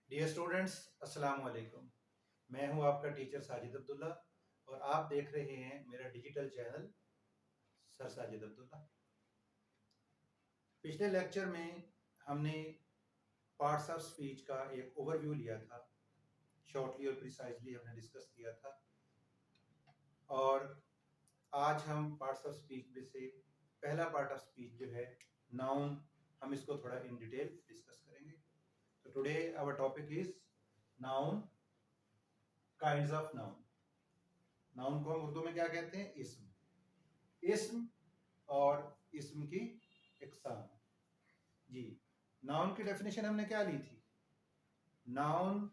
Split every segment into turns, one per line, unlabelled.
Dear students, अस्सलाम वालेकुम। मैं हूं आपका टीचर साजिद अब्दुल्ला और आप देख रहे हैं मेरा digital channel sir Sajid Abdullah. पिछले लेक्चर में हमने पार्ट्स ऑफ स्पीच का एक ओवरव्यू लिया था। शॉर्टली और प्रिसाइजली हमने डिस्कस किया था और आज हम पार्ट्स ऑफ स्पीच में से पहला पार्ट ऑफ स्पीच जो है नाउन, हम इसको थोड़ा इन डिटेल डिस्कस करेंगे। तो today our topic is noun, kinds of noun. Noun को हम उर्दू में क्या कहते हैं? इस्म। इस्म और इस्म की इकसाम। जी, नाउन की डेफिनेशन हमने क्या ली थी? Noun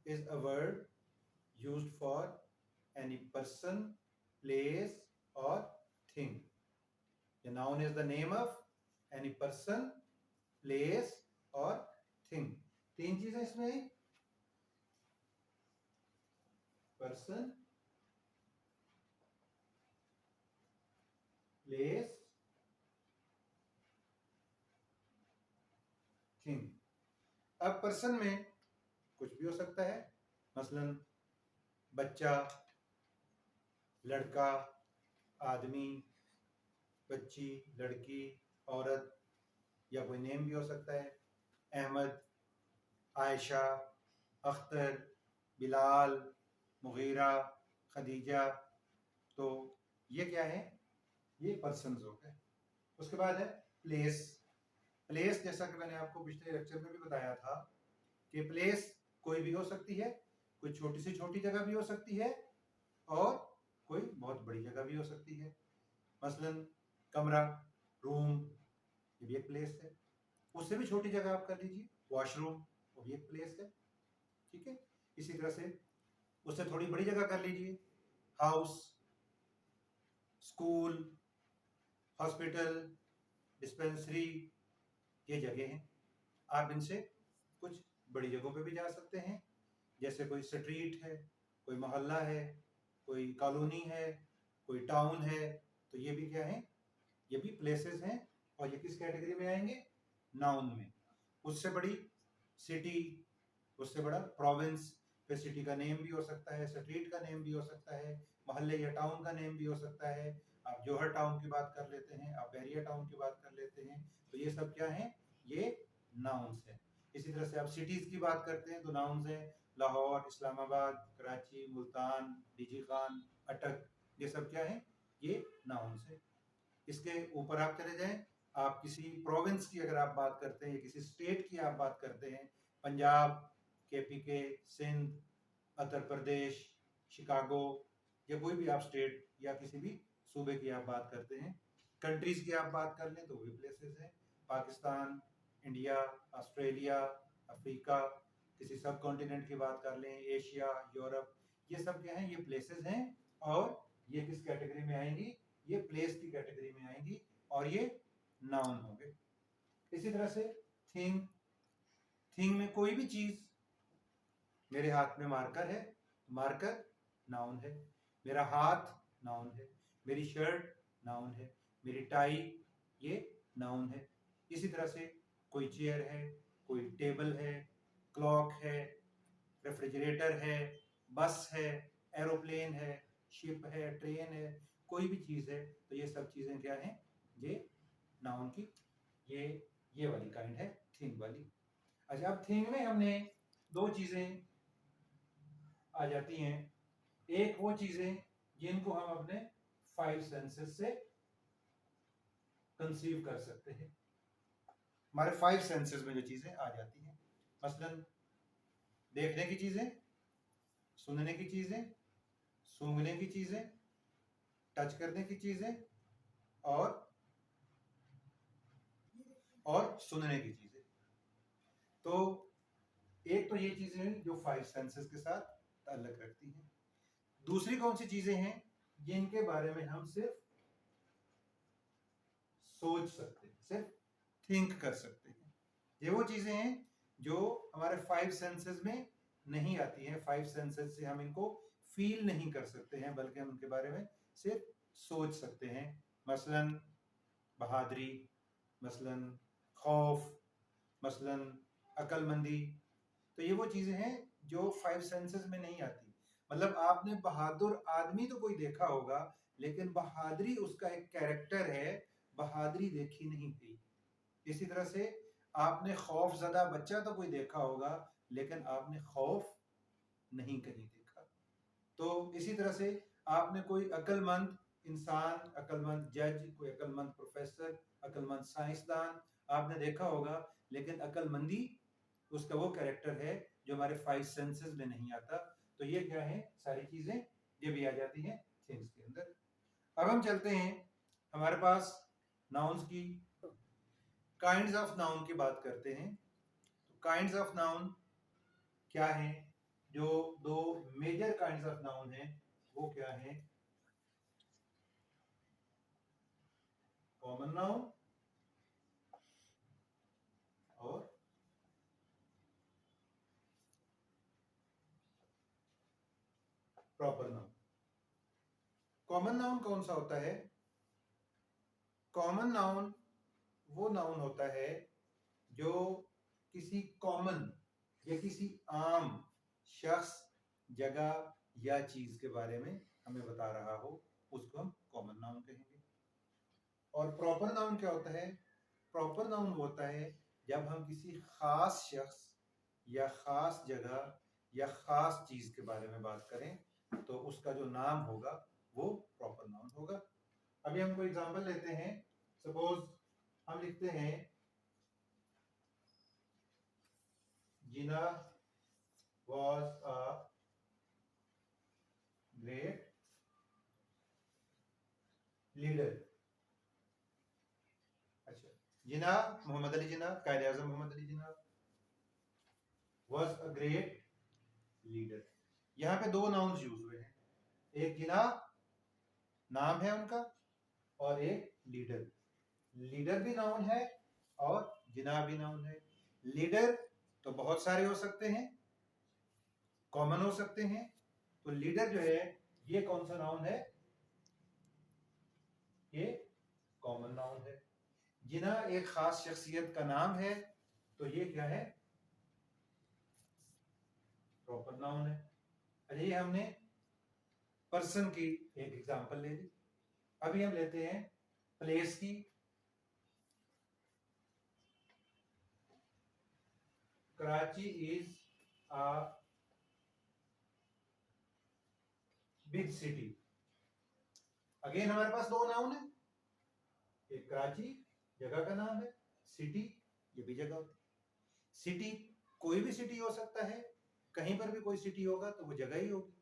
is a word used for any person, place और thing. Noun is the name of any person, place और थिंग। तीन चीजें इसमें: पर्सन, प्लेस, थिंग। अब पर्सन में कुछ भी हो सकता है, मसलन बच्चा, लड़का, आदमी, बच्ची, लड़की, औरत, या कोई नेम भी हो सकता है। अहमद, आयशा, अख्तर, बिलाल, मुगीरा, खदीजा। तो ये क्या है? ये पर्सन्स हो गए। उसके बाद है प्लेस। प्लेस, जैसा कि मैंने आपको पिछले लेक्चर में भी बताया था कि प्लेस कोई भी हो सकती है। कोई छोटी से छोटी जगह भी हो सकती है और कोई बहुत बड़ी जगह भी हो सकती है। मसलन कमरा, रूम, ये भी एक प्लेस है। उससे भी छोटी जगह आप कर लीजिए, वॉशरूम, वो भी एक प्लेस है। ठीक है। इसी तरह से उससे थोड़ी बड़ी जगह कर लीजिए, हाउस, स्कूल, हॉस्पिटल, डिस्पेंसरी, ये जगह हैं। आप इनसे कुछ बड़ी जगहों पे भी जा सकते हैं, जैसे कोई स्ट्रीट है, कोई मोहल्ला है, कोई कॉलोनी है, कोई टाउन है। तो ये भी क्या है? ये भी प्लेसेस हैं और ये किस कैटेगरी में आएंगे? नाउन में। उससे बड़ी सिटी, उससे बड़ा प्रोविंस। फिर सिटी का नेम भी हो सकता है, स्ट्रीट का नेम भी हो सकता है, मोहल्ले या टाउन का नेम भी हो सकता है। आप जौहर टाउन की बात कर लेते हैं, आप बैरिया टाउन की बात कर लेते हैं। तो ये सब क्या है? ये नाउन्स है। इसी तरह से आप सिटीज की बात करते हैं तो नाउन्स हैं लाहौर, इस्लामाबाद, कराची, मुल्तान, डीजी खान, अटक। ये सब क्या है? ये नाउन्स है। इसके ऊपर आप चले जाएं, आप किसी प्रोविंस की अगर आप बात करते हैं, किसी स्टेट की आप बात करते हैं, पंजाब, केपीके, सिंध, उत्तर प्रदेश, शिकागो, या कोई भी आप स्टेट या किसी भी सूबे की आप बात करते हैं। कंट्रीज की आप बात कर लें तो भी प्लेसेस हैं, पाकिस्तान, इंडिया, ऑस्ट्रेलिया, अफ्रीका। किसी सब कॉन्टिनेंट की बात कर लें, एशिया, यूरोप, ये सब क्या है? ये प्लेसेस हैं और ये किस कैटेगरी में आएंगी? ये प्लेस की कैटेगरी में आएंगी और ये नाउन होंगे। इसी तरह से थिंग। थिंग में कोई भी चीज, मेरे हाथ में मार्कर है, मार्कर नाउन है। मेरा हाथ नाउन है। मेरी शर्ट नाउन है। मेरी टाई, ये नाउन है। इसी तरह से कोई चेयर है, कोई टेबल है, क्लॉक है, रेफ्रिजरेटर है, बस है, एरोप्लेन है, शिप है, ट्रेन है, कोई भी चीज है। तो ये सब चीजें क्या हैं? ये नाउन की ये वाली काइंड है, थिंग वाली। अच्छा, अब थिंग में हमने दो चीजें आ जाती हैं। एक वो चीजें जिनको हम अपने 5 सेंसेस से कंसीव कर सकते हैं। हमारे 5 सेंसेस में जो चीजें आ जाती हैं, मसलन देखने की चीजें, सुनने की चीजें, सूंघने की चीजें, टच करने की चीजें और सुनने की चीजें। तो एक तो ये चीजें जो 5 सेंसेस के साथ ताल्लुक रखती हैं। दूसरी कौन सी चीजें हैं जिनके बारे में हम सिर्फ सोच सकते हैं, सिर्फ थिंक कर सकते हैं? ये वो चीजें हैं जो हमारे 5 सेंसेस में नहीं आती हैं। 5 सेंसेस से हम इनको फील नहीं कर सकते हैं, बल्कि हम उनके बारे में सिर्फ सोच सकते हैं। मसलन बहादुरी, मसलन खौफ, मसलन अक्लमंदी। तो ये वो चीजें हैं जो 5 सेंसेस में नहीं आती। मतलब आपने बहादुर आदमी तो कोई देखा होगा, लेकिन बहादुरी उसका एक कैरेक्टर है, बहादुरी देखी नहीं गई। इसी तरह से आपने खौफजदा बच्चा तो कोई देखा होगा, लेकिन आपने खौफ नहीं कहीं देखा। तो इसी तरह से आपने कोई अक्लमंद इंसान, अक्लमंद जज, कोई अक्लमंद प्रोफेसर, अक्लमंद साइंसदान आपने देखा होगा, लेकिन अक्लमंदी उसका वो कैरेक्टर है जो हमारे 5 सेंसेस में नहीं आता। तो ये क्या है, सारी चीजें ये भी आ जाती हैं थिंग्स के अंदर। अब हम चलते हैं हमारे पास नाउन्स की, काइंड्स ऑफ नाउन की बात करते हैं। तो काइंड्स ऑफ नाउन क्या है? जो दो मेजर काइंड्स ऑफ नाउन हैं वो क्या है? कॉमन नाउन और प्रॉपर नाउन। कॉमन नाउन कौन सा होता है? कॉमन नाउन वो नाउन होता है जो किसी कॉमन या किसी आम शख्स, जगह या चीज के बारे में हमें बता रहा हो, उसको हम कॉमन नाउन कहेंगे। और प्रॉपर नाउन क्या होता है? प्रॉपर नाउन होता है जब हम किसी खास शख्स या खास जगह या खास चीज के बारे में बात करें तो उसका जो नाम होगा वो प्रॉपर नाउन होगा। अभी हम कोई एग्जांपल लेते हैं। सपोज हम लिखते हैं जिना was a great leader। अच्छा, जिना, मोहम्मद अली जिना, कायदे आजम मोहम्मद अली जिना was a great leader। यहाँ पे दो नाउन्स यूज हुए हैं, एक जिना नाम है उनका और एक लीडर। लीडर भी नाउन है और जिना भी नाउन है। लीडर तो बहुत सारे हो सकते हैं, कॉमन हो सकते हैं। तो लीडर जो है ये कौन सा नाउन है? ये कॉमन नाउन है। जिना एक खास शख्सियत का नाम है, तो ये क्या है? प्रॉपर नाउन है। अच्छा, ये हमने पर्सन की एक एग्जांपल ले ली। अभी हम लेते हैं प्लेस की। Karachi is a big city. Again हमारे पास दो नाउन है, एक कराची जगह का नाम है, सिटी ये भी जगह होती है। सिटी कोई भी सिटी हो सकता है, कहीं पर भी कोई सिटी होगा तो वो जगह ही होगी।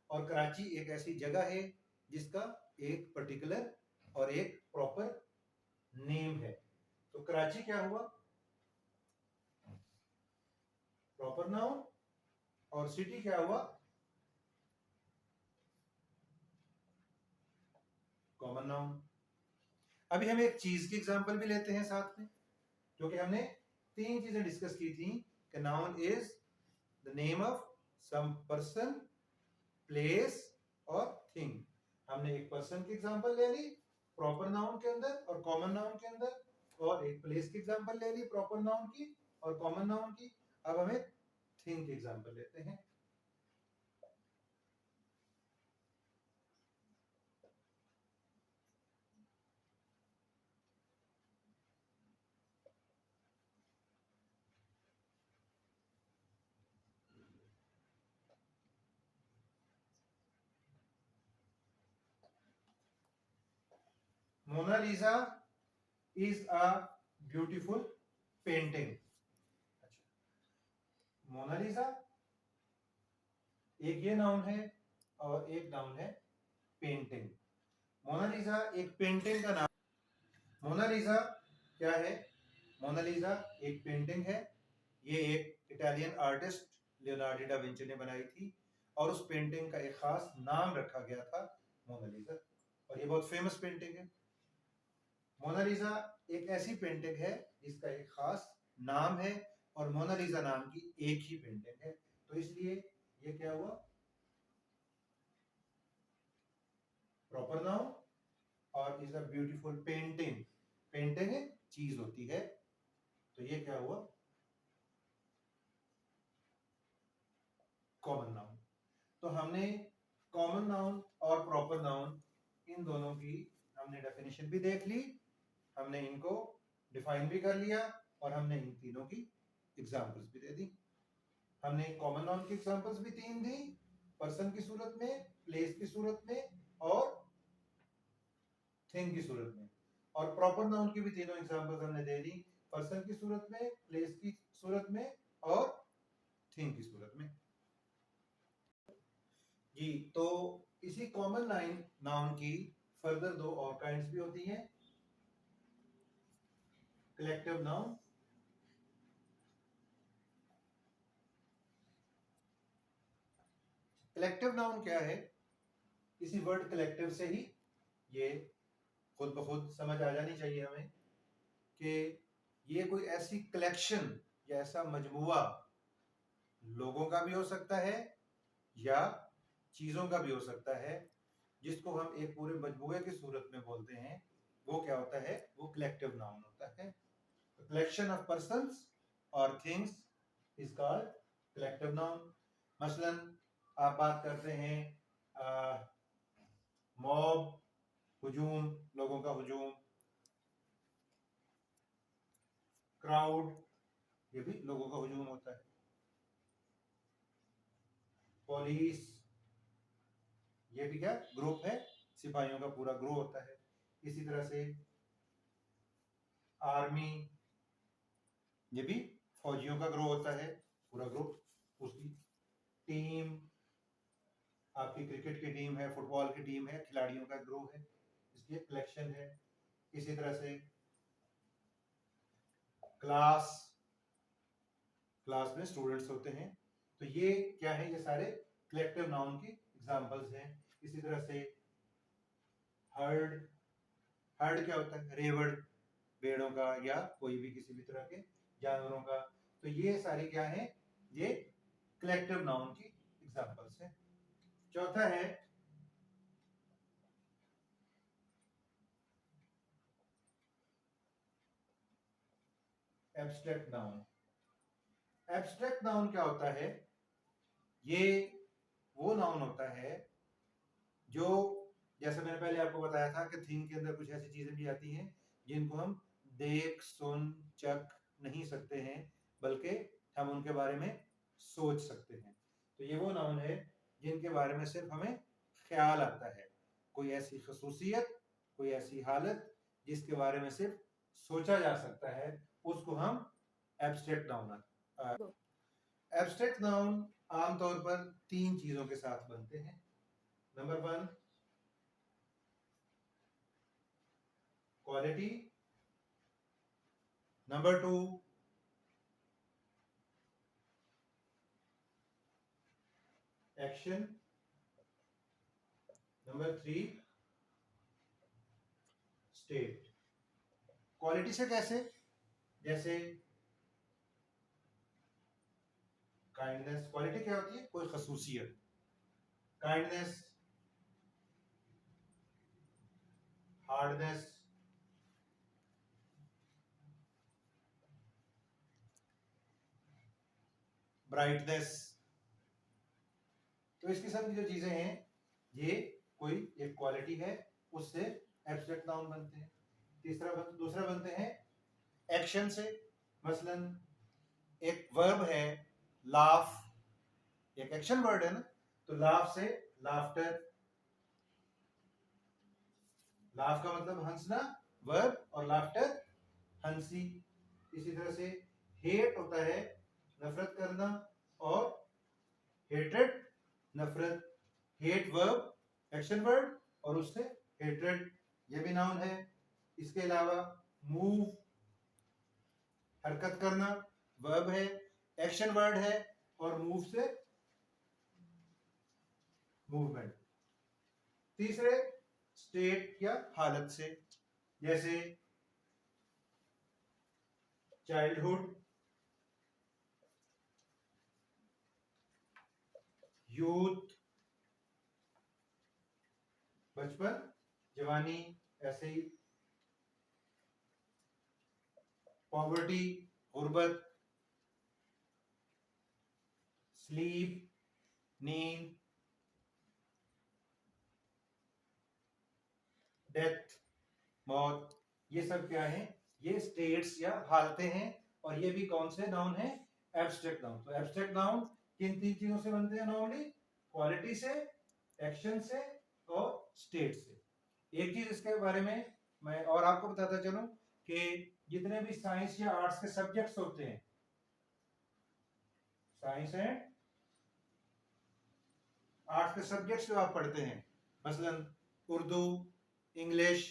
और कराची एक ऐसी जगह है जिसका एक पर्टिकुलर और एक प्रॉपर नेम है। तो कराची क्या हुआ? Proper noun. और सिटी क्या हुआ? Common noun. अभी हम एक चीज की एग्जांपल भी लेते हैं साथ में, क्योंकि हमने तीन चीजें डिस्कस की थी कि noun is the name of some person, place और थिंग। हमने एक पर्सन की एग्जांपल ले ली प्रॉपर नाउन के अंदर और कॉमन नाउन के अंदर, और एक प्लेस की एग्जांपल ले ली प्रॉपर नाउन की और कॉमन नाउन की। अब हमें थिंग की एग्जांपल लेते हैं। Mona Lisa is a beautiful painting. Mona Lisa एक ये नाउन है और एक नाउन है पेंटिंग। मोनालिसा एक पेंटिंग का नाम। मोनालिसा क्या है? मोनालिसा एक पेंटिंग है। ये एक Italian artist Leonardo da Vinci ने बनाई थी और उस पेंटिंग का एक खास नाम रखा गया था मोनालिसा, और ये बहुत फेमस पेंटिंग है। मोनालिसा एक ऐसी पेंटिंग है जिसका एक खास नाम है और मोनालिसा नाम की एक ही पेंटिंग है, तो इसलिए ये क्या हुआ? Proper noun. और is a beautiful painting. Painting चीज होती है, तो ये क्या हुआ? Common noun. तो हमने कॉमन नाउन और प्रॉपर नाउन इन दोनों की हमने डेफिनेशन भी देख ली, हमने इनको डिफाइन भी कर लिया और हमने इन तीनों की एग्जांपल्स भी दे दी। हमने कॉमन नाउन की एग्जांपल्स भी 3 दी, पर्सन की सूरत में, प्लेस की सूरत में और थिंग की सूरत में। और प्रॉपर नाउन की भी तीनों एग्जांपल्स हमने दे दी, पर्सन की सूरत में, प्लेस की सूरत में और थिंग की सूरत में। जी, तो इसी कॉमन नाउन की फर्दर 2 और काइंड्स भी होती हैं, कलेक्टिव नाउन। कलेक्टिव नाउन क्या है? इसी वर्ड कलेक्टिव से ही ये खुद ब खुद समझ आ जानी चाहिए हमें कि ये कोई ऐसी कलेक्शन या ऐसा मजमुआ लोगों का भी हो सकता है या चीजों का भी हो सकता है, जिसको हम एक पूरे मजमुए की सूरत में बोलते हैं। वो क्या होता है? वो कलेक्टिव नाउन होता है। कलेक्शन ऑफ पर्सन्स और things is called collective noun. मसलन आप बात करते हैं मॉब, हुजूम, लोगों का हुजूम, क्राउड, ये भी लोगों का हुजूम होता है। पुलिस, ये भी क्या ग्रुप है, सिपाहियों का पूरा ग्रुप होता है। इसी तरह से आर्मी, ये भी फौजियों का ग्रुप होता है, पूरा ग्रुप। उसकी टीम, आपकी क्रिकेट की टीम है, फुटबॉल की टीम है, खिलाड़ियों का ग्रुप है, इसकी कलेक्शन है। इसी तरह से क्लास, क्लास में स्टूडेंट्स होते हैं। तो ये क्या है? ये सारे कलेक्टिव नाउन की एग्जांपल्स हैं। इसी तरह से हर्ड, हर्ड क्या होता है? रेवड़, भेड़ों का या कोई भी किसी भी तरह के जानवरों का। तो ये सारे क्या है? ये कलेक्टिव नाउन की एग्जांपल्स हैं। चौथा है एब्स्ट्रैक्ट नाउन। एब्स्ट्रैक्ट नाउन क्या होता है? ये वो नाउन होता है जो, जैसे मैंने पहले आपको बताया था कि थिंग के अंदर कुछ ऐसी चीजें भी आती हैं जिनको हम देख, सुन, चख नहीं सकते हैं, बल्कि हम उनके बारे में सोच सकते हैं। तो ये वो नाउन है जिनके बारे में सिर्फ हमें ख्याल आता है, कोई ऐसी खसूसियत, कोई ऐसी हालत जिसके बारे में सिर्फ सोचा जा सकता है, उसको हम एब्स्ट्रैक्ट नाउन। एब्स्ट्रैक्ट नाउन आमतौर पर 3 चीजों के साथ बनते हैं। Number 1 quality, number 2 action, number 3 state. Quality से कैसे? जैसे काइंडनेस, क्वालिटी क्या होती है? कोई खसूसियत। Kindness, hardness, brightness. तो इस किस्म की जो चीजें हैं, ये कोई एक क्वालिटी है, उससे एब्स्ट्रैक्ट नाउन बनते हैं। दूसरा बनते हैं एक्शन से। मसलन एक वर्ब है लाफ, एक एक्शन वर्ड है ना, तो लाफ से लाफ्टर, लाफ का मतलब हंसना, वर्ब, और लाफ्टर हंसी। इसी तरह से हेट होता है नफरत करना, और हेट्रेड नफरत। हेट वर्ब, एक्शन वर्ड, और उससे हेट्रेड, ये भी नाउन है। इसके अलावा मूव, हरकत करना, वर्ब है, एक्शन वर्ड है, और मूव से मूवमेंट। तीसरे स्टेट या हालत से, जैसे चाइल्डहुड, यूथ, बचपन, जवानी, ऐसे ही पॉवर्टी, गुर्बत, स्लीप, नींद, डेथ, मौत, ये सब क्या है? ये स्टेट्स या हालतें हैं। और ये भी कौन से नाउन है? Abstract noun. तो एब्स्ट्रैक्ट नाउन किन तीन चीजों से बनते हैं नॉर्मली? क्वालिटी से, एक्शन से और स्टेट से। एक चीज इसके बारे में मैं और आपको बताता चलूं कि जितने भी साइंस या आर्ट्स के सब्जेक्ट्स होते हैं, साइंस एंड आर्ट्स के सब्जेक्ट्स जो आप पढ़ते हैं, मसलन Urdu, English,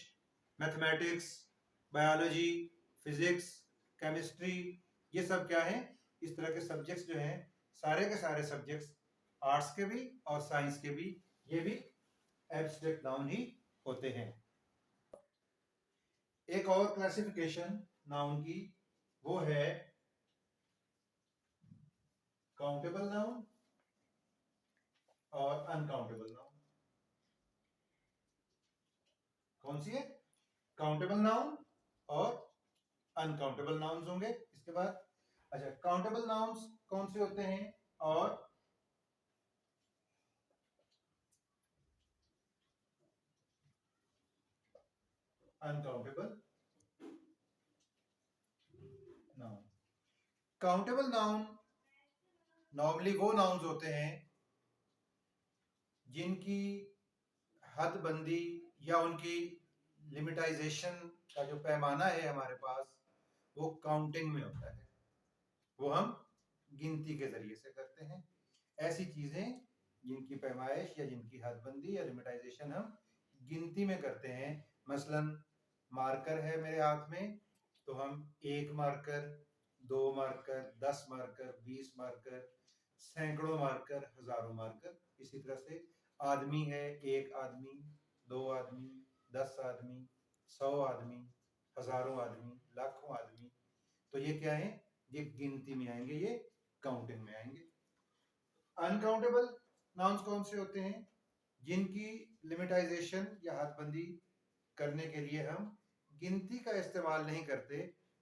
mathematics, biology, physics, chemistry, ये सब क्या है? इस तरह के सब्जेक्ट्स जो हैं, सारे के सारे सब्जेक्ट्स, आर्ट्स के भी और साइंस के भी, ये भी एब्स्ट्रैक्ट नाउन ही होते हैं। एक और क्लासिफिकेशन नाउन की, वो है काउंटेबल नाउन और अनकाउंटेबल नाउन। कौन सी है? काउंटेबल नाउन और अनकाउंटेबल नाउन्स होंगे इसके बाद। अच्छा, काउंटेबल नाउन्स कौन से होते हैं और uncountable noun? Countable noun normally वो नाउन्स होते हैं जिनकी हदबंदी या उनकी लिमिटाइजेशन का जो पैमाना है हमारे पास, वो काउंटिंग में होता है, वो हम गिनती के जरिए से करते हैं। ऐसी चीजें जिनकी पैमाइश या जिनकी हदबंदी या लिमिटाइजेशन हम गिनती में करते हैं, मसलन मार्कर है मेरे हाथ में, तो हम 1 मार्कर, 2 मार्कर, 10 मार्कर, 20 मार्कर, सैकड़ों मार्कर, हजारों मार्कर। इसी तरह से आदमी है, 1 आदमी, 2 आदमी, 10 आदमी, 100 आदमी, हजारों आदमी, लाखों आदमी। तो ये क्या है? ये गिनती में आएंगे, ये काउंटिंग में आएंगे। अनकाउंटेबल नाउन्स कौन से होते हैं? जिनकी लिमिटाइजेशन या हदबंदी करने के लिए हम गिनती का इस्तेमाल नहीं करते,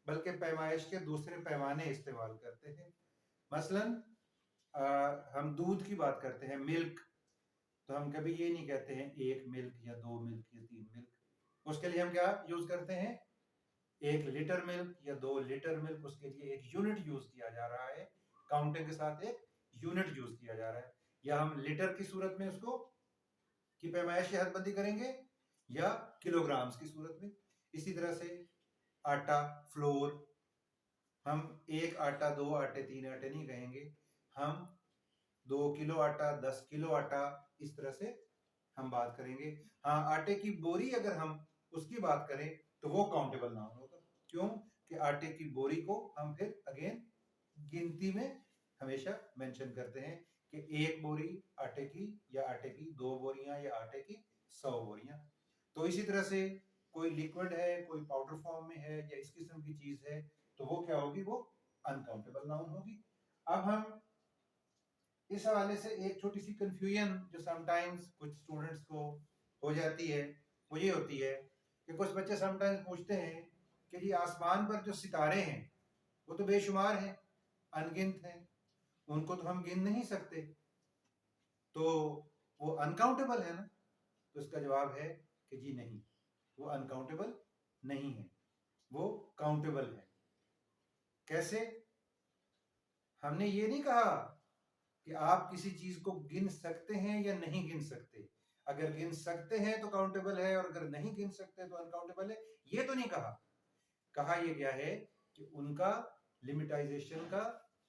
बल्कि पैमाइश के दूसरे पैमाने इस्तेमाल करते हैं। मसलन हम दूध की बात करते हैं, मिल्क, तो हम कभी ये नहीं कहते हैं 1 मिल्क या 2 मिल्क या 3 मिल्क। उसके लिए हम क्या यूज करते हैं? 1 लीटर मिल्क या 2 लीटर मिल्क। उसके लिए एक यूनिट यूज किया जा रहा है, काउंटिंग के साथ एक यूनिट यूज किया जा रहा है। या हम लीटर की सूरत में उसको की पैमाइश या हदबंदी करेंगे, या किलोग्राम्स की सूरत में। इसी तरह से आटा, फ्लोर, हम 1 आटा, 2 आटे, 3 आटे नहीं कहेंगे, हम 2 किलो आटा, 10 किलो आटा, इस तरह से हम बात करेंगे। हाँ, आटे की बोरी अगर हम उसकी बात करें तो वो काउंटेबल नाउन होगा। क्यों? कि आटे की बोरी को हम फिर अगेन गिनती में हमेशा मेंशन करते हैं कि 1 बोरी आटे की, या आटे की 2 बोरियां, या आटे की 100 बोरियां। तो इसी तरह से कोई लिक्विड है, कोई पाउडर फॉर्म में है, या इस किस्म की चीज है, तो वो क्या होगी? वो अनकाउंटेबल नाउन होगी। अब हम इस हवाले से एक छोटी सी कंफ्यूजन जो समटाइम्स कुछ स्टूडेंट्स को हो जाती है, वो ये होती है कि कुछ बच्चे समटाइम्स पूछते हैं कि जी आसमान पर जो सितारे हैं वो तो बेशुमार हैं, अनगिनत हैं, उनको तो हम गिन नहीं सकते, तो वो अनकाउंटेबल है ना? तो इसका जवाब है कि जी नहीं, वो अनकाउंटेबल नहीं है, वो काउंटेबल है। कैसे? हमने ये नहीं कहा कि आप किसी चीज को गिन सकते हैं या नहीं गिन सकते। अगर गिन सकते हैं तो काउंटेबल है, और अगर नहीं गिन सकते तो अनकाउंटेबल है, ये तो नहीं कहा। कहा ये क्या है कि उनका लिमिटाइजेशन का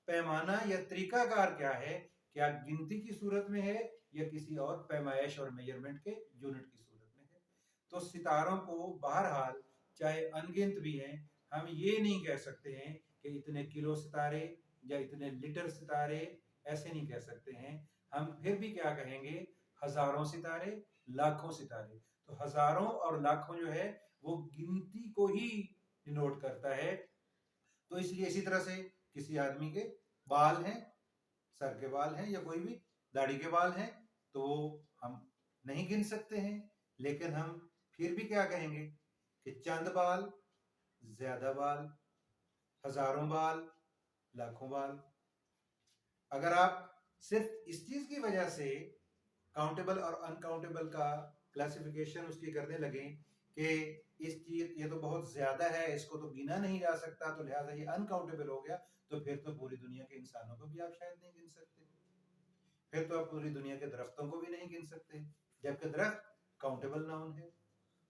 पैमाना या तरीकाकार क्या है, क्या गिनती की सूरत में है या किसी और पैमाइश और मेजरमेंट के यूनिट की सूरत में है। तो सितारों को बहरहाल चाहे अनगिनत भी हैं, हम ये नहीं कह सकते हैं कि इतने किलो सितारे या इतने लीटर सितारे, ऐसे नहीं कह सकते हैं। हम फिर भी क्या कहेंगे? हजारों सितारे, लाखों सितारे। तो हजारों और लाखों जो है वो गिनती को ही डिनोट करता है। तो इसलिए इसी तरह से किसी आदमी के बाल हैं, सर के बाल हैं, या कोई भी दाढ़ी के बाल हैं, तो वो हम नहीं गिन सकते हैं, लेकिन हम फिर भी क्या कहेंगे कि चंद बाल, ज्यादा बाल, हजारों बाल, लाखों बाल। अगर आप सिर्फ इस चीज की वजह से काउंटेबल और अनकाउंटेबल का क्लासिफिकेशन उसकी करने लगे कि इस चीज ये तो बहुत ज्यादा है, इसको तो गिना नहीं जा सकता, तो लिहाजा ये अनकाउंटेबल हो गया। तो फिर तो पूरी दुनिया के इंसानों को भी आप शायद नहीं गिन सकते, फिर तो आप पूरी दुनिया के दरख्तों को भी नहीं गिन सकते, जबकि दरख्त काउंटेबल नाउन है।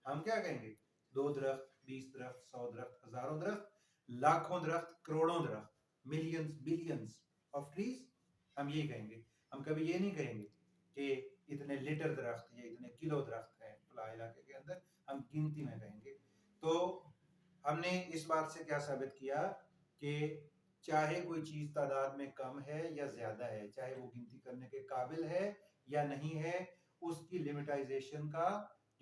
हम क्या कहेंगे? 2 दरख्त, 20 दरख्त, 100 दरख्त, हजारों दरख्त, लाखों दरख्त, करोड़ों दरख्त, मिलियंस बिलियंस ऑफ ट्रीज, हम यही कहेंगे। हम कभी ये नहीं कहेंगे कि इतने लीटर दरख्त या इतने किलो दरख्त है फला इलाके के अंदर, हम गिनती में कहेंगे। तो हमने इस बात से क्या साबित किया कि चाहे कोई चीज तादाद में कम है या ज्यादा है, चाहे वो गिनती करने के काबिल है या नहीं है, उसकी लिमिटाइजेशन का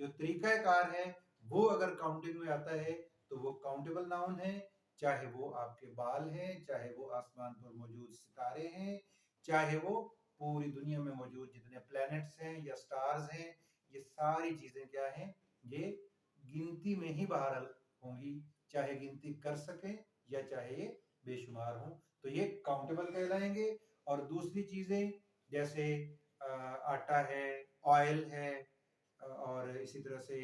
जो तरीकाकार है वो अगर काउंटिंग में आता है तो वो काउंटेबल नाउन है। चाहे वो आपके बाल हैं, चाहे वो आसमान पर मौजूद सितारे हैं, चाहे वो पूरी दुनिया में मौजूद जितने प्लैनेट्स हैं या स्टार्स हैं, ये सारी चीजें क्या हैं? ये गिनती में ही बहरहाल होंगी, चाहे गिनती कर सकें या चाहे ये बेशुमार हों, तो ये काउंटेबल कहलाएंगे। और दूसरी चीजें जैसे आटा है, ऑयल है, और इसी तरह से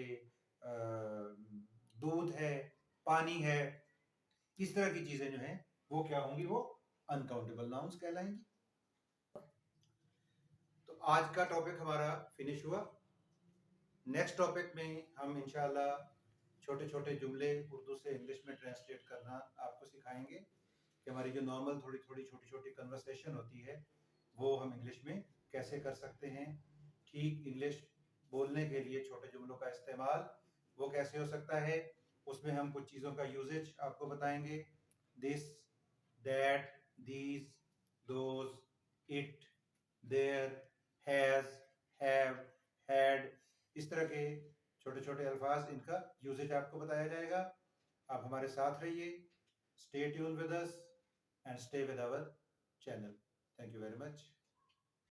दूध है, पानी है, इस तरह की चीजें जो हैं वो क्या होंगी? वो अनकाउंटेबल नाउन्स कहलाएंगी। तो आज का टॉपिक हमारा फिनिश हुआ। नेक्स्ट टॉपिक में हम इंशाल्लाह छोटे छोटे जुमले उर्दू से इंग्लिश में ट्रांसलेट करना आपको सिखाएंगे कि हमारी जो नॉर्मल थोड़ी थोड़ी छोटी छोटी कन्वर्सेशन होती है वो हम इंग्लिश में कैसे कर सकते हैं। ठीक इंग्लिश बोलने के लिए छोटे जुमलों का इस्तेमाल वो कैसे हो सकता है, उसमें हम कुछ चीज़ों का यूजेज आपको बताएंगे। This, that, these, those, it, there, has, have, had, इस तरह के छोटे छोटे अल्फाज, इनका यूजेज आपको बताया जाएगा। आप हमारे साथ रहिए। Stay tune with us and stay with our channel. Thank you very much.